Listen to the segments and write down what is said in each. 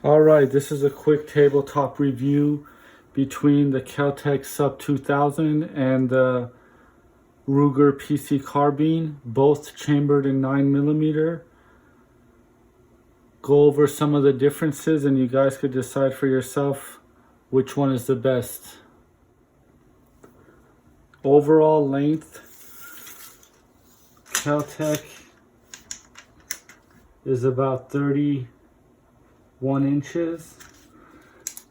All right, this is a quick tabletop review between the Kel-Tec Sub 2000 and the Ruger PC Carbine, both chambered in 9mm. Go over some of the differences and you guys could decide for yourself which one is the best. Overall length, Kel-Tec is about 31 inches.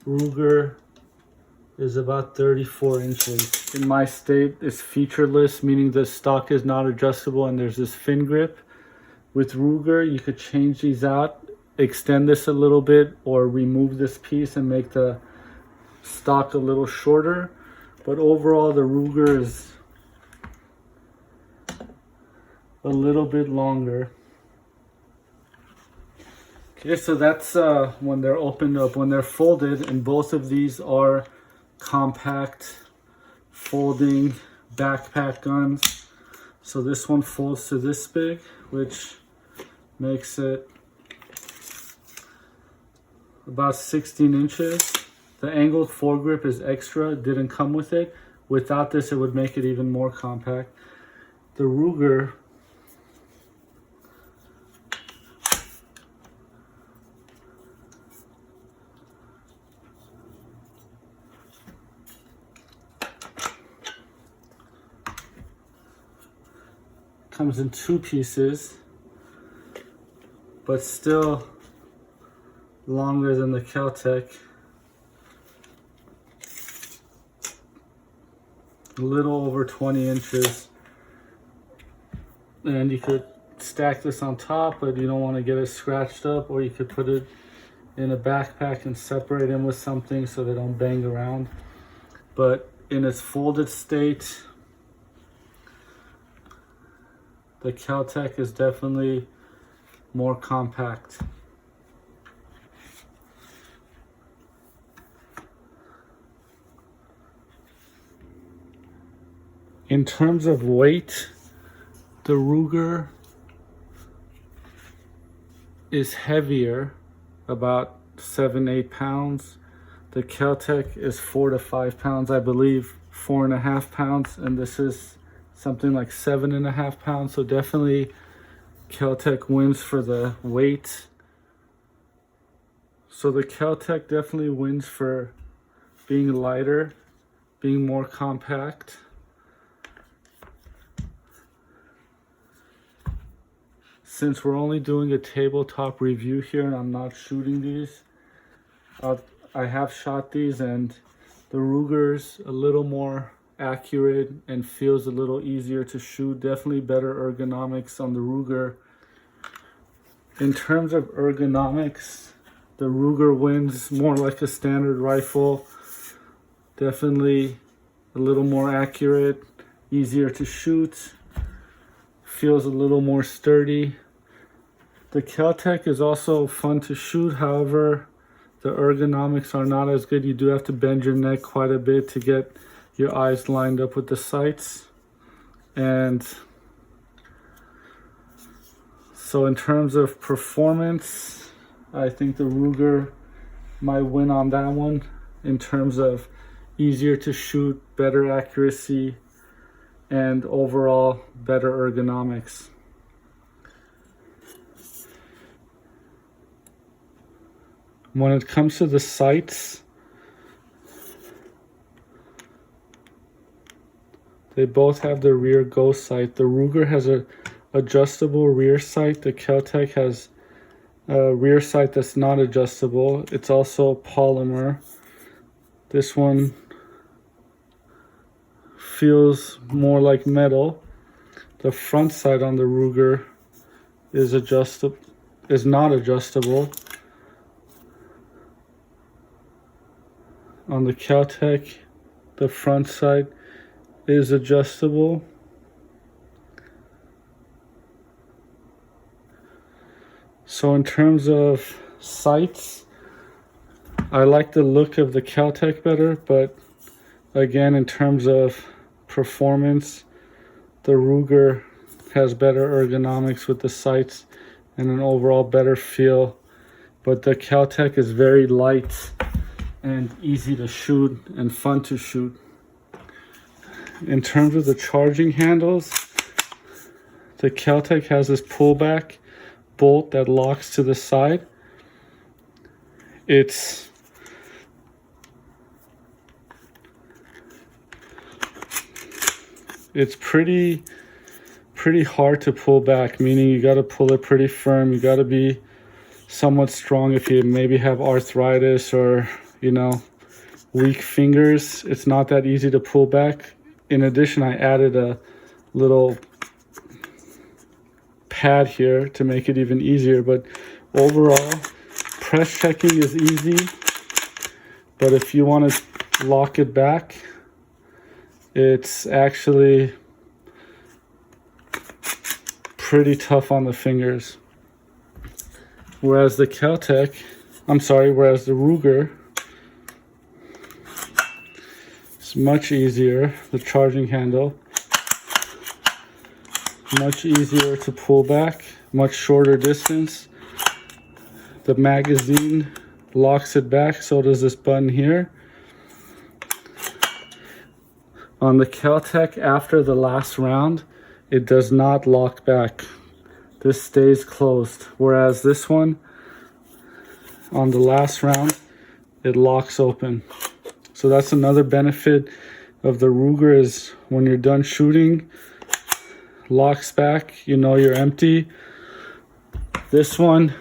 Ruger is about 34 inches. In my state, it's featureless, meaning the stock is not adjustable and there's this fin grip. With Ruger, you could change these out, extend this a little bit, or remove this piece and make the stock a little shorter. But overall, the Ruger is a little bit longer. Okay, so that's when they're opened up. When they're folded, and both of these are compact folding backpack guns. So this one folds to this big, which makes it about 16 inches. The angled foregrip is extra, it didn't come with it. Without this, it would make it even more compact. The Ruger comes in two pieces, but still longer than the Kel-Tec. A little over 20 inches. And you could stack this on top, but you don't want to get it scratched up, or you could put it in a backpack and separate them with something so they don't bang around. But in its folded state, the Kel-Tec is definitely more compact. In terms of weight, the Ruger is heavier, about 7-8 pounds. The Kel-Tec is 4 to 5 pounds, I believe 4.5 pounds, and this is something like 7.5 pounds. So definitely Kel-Tec wins for the weight. So the Kel-Tec definitely wins for being lighter, being more compact. Since we're only doing a tabletop review here and I'm not shooting these, I have shot these, and the Ruger's a little more accurate and feels a little easier to shoot. Definitely better ergonomics on the Ruger. In terms of ergonomics, the Ruger wins more like a standard rifle. Definitely a little more accurate, easier to shoot, feels a little more sturdy. The Kel-Tec is also fun to shoot, however, the ergonomics are not as good. You do have to bend your neck quite a bit to get your eyes lined up with the sights. And so in terms of performance, I think the Ruger might win on that one in terms of easier to shoot, better accuracy, and overall better ergonomics. When it comes to the sights, they both have the rear ghost sight. The Ruger has a adjustable rear sight. The Kel-Tec has a rear sight that's not adjustable. It's also polymer. This one feels more like metal. The front sight on the Ruger is not adjustable. On the Kel-Tec, the front sight is adjustable. So in terms of sights, I like the look of the Kel-Tec better, but again, in terms of performance, the Ruger has better ergonomics with the sights and an overall better feel but the KelTec is very light and easy to shoot and fun to shoot. In terms of the charging handles, the KelTec has this pullback bolt that locks to the side. It's pretty hard to pull back, meaning you got to pull it pretty firm. You got to be somewhat strong if you maybe have arthritis or, you know, weak fingers. It's not that easy to pull back. In addition, I added a little pad here to make it even easier, but overall press checking is easy. But if you want to lock it back, it's actually pretty tough on the fingers. Whereas the Ruger is much easier. The charging handle, much easier to pull back, much shorter distance. The magazine locks it back, so does this button here. On the KelTec, after the last round, it does not lock back. This stays closed. Whereas this one, on the last round, it locks open. So that's another benefit of the Ruger, is when you're done shooting, locks back, you know you're empty. This one,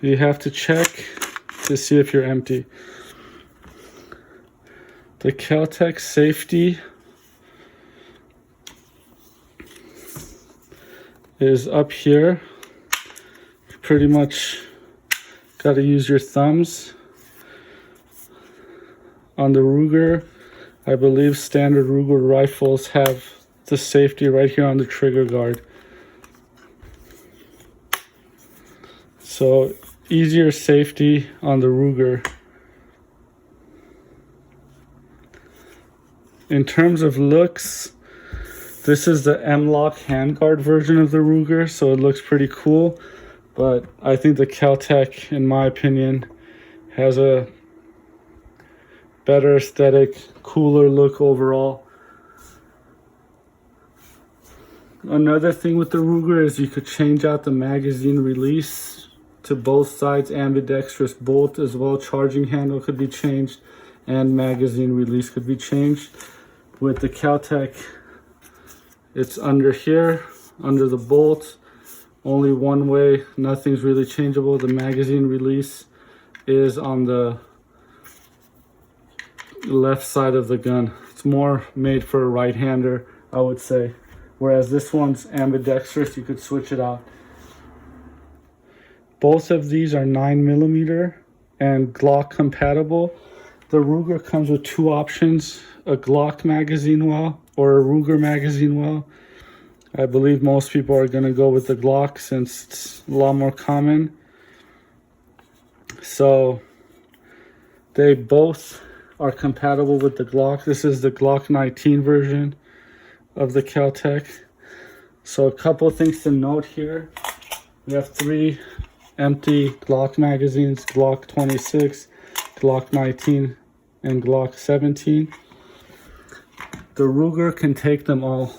you have to check to see if you're empty. The KelTec safety is up here. You pretty much got to use your thumbs. On the Ruger, I believe standard Ruger rifles have the safety right here on the trigger guard. So easier safety on the Ruger. In terms of looks, this is the M-LOK handguard version of the Ruger, so it looks pretty cool. But I think the KelTec, in my opinion, has a better aesthetic, cooler look overall. Another thing with the Ruger is you could change out the magazine release to both sides, ambidextrous bolt as well. Charging handle could be changed and magazine release could be changed. With the KelTec, it's under here, under the bolt, only one way, nothing's really changeable. The magazine release is on the left side of the gun. It's more made for a right-hander, I would say. Whereas this one's ambidextrous, you could switch it out. Both of these are 9mm and Glock compatible. The Ruger comes with two options: a Glock magazine well or a Ruger magazine well. I believe most people are going to go with the Glock since it's a lot more common. So they both are compatible with the Glock. This is the Glock 19 version of the KelTec. So a couple things to note here. We have 3 empty Glock magazines: Glock 26, Glock 19, and Glock 17. The Ruger can take them all.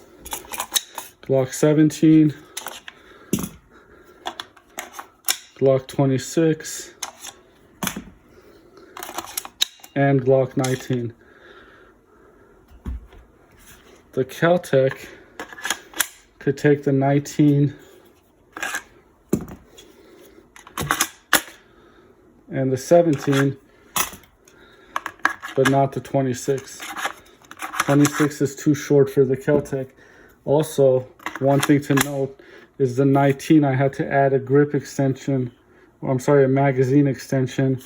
Glock 17, Glock 26, and Glock 19. The KelTec could take the 19 and the 17, but not the 26. 26 is too short for the KelTec. Also, one thing to note is the 19, I had to add a grip extension, or I'm sorry, a magazine extension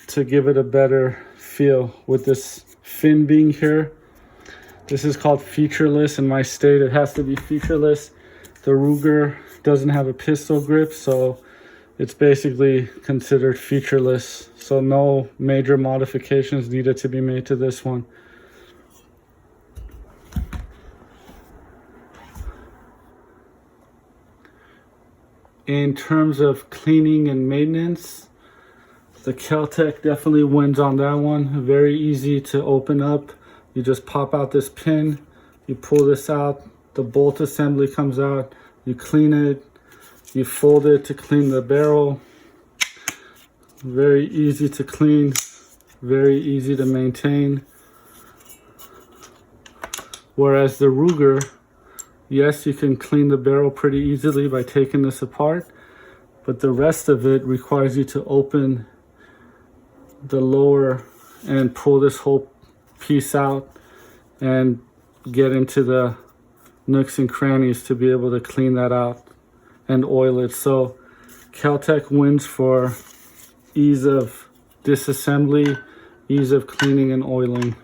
to give it a better feel. With this fin being here, this is called featureless in my state. It has to be featureless. The Ruger doesn't have a pistol grip, so it's basically considered featureless. So no major modifications needed to be made to this one. in terms of cleaning and maintenance, the KelTec definitely wins on that one. Very easy to open up. You just pop out this pin, you pull this out, the bolt assembly comes out, you clean it, you fold it to clean the barrel. Very easy to clean, very easy to maintain. Whereas the Ruger, yes, you can clean the barrel pretty easily by taking this apart, but the rest of it requires you to open the lower and pull this whole piece out and get into the nooks and crannies to be able to clean that out and oil it. So KelTec wins for ease of disassembly, ease of cleaning and oiling.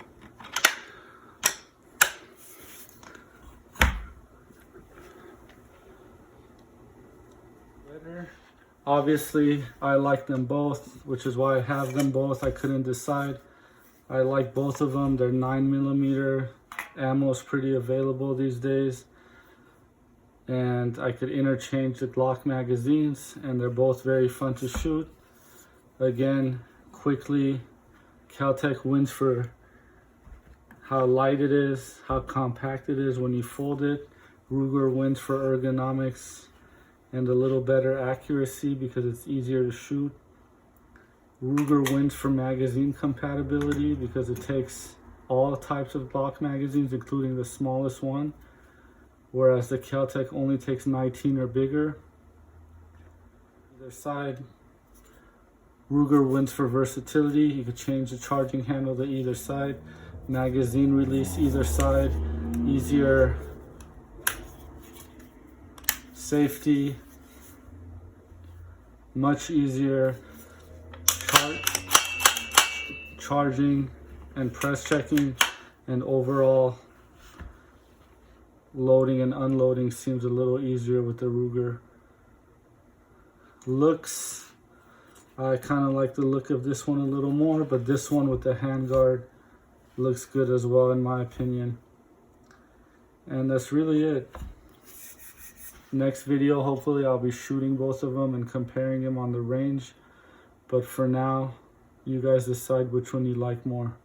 Obviously, I like them both, which is why I have them both. I couldn't decide. I like both of them. They're 9mm. Ammo is pretty available these days. And I could interchange the Glock magazines, and they're both very fun to shoot. Again, quickly, KelTec wins for how light it is, how compact it is when you fold it. Ruger wins for ergonomics and a little better accuracy because it's easier to shoot. Ruger wins for magazine compatibility because it takes all types of Glock magazines, including the smallest one, whereas the KelTec only takes 19 or bigger. Either side. Ruger wins for versatility. You can change the charging handle to either side. Magazine release either side. Easier safety. Much easier charging and press checking, and overall loading and unloading seems a little easier with the Ruger. Looks, I kind of like the look of this one a little more, but this one with the handguard looks good as well in my opinion. And that's really it. Next video, hopefully I'll be shooting both of them and comparing them on the range. But for now, you guys decide which one you like more.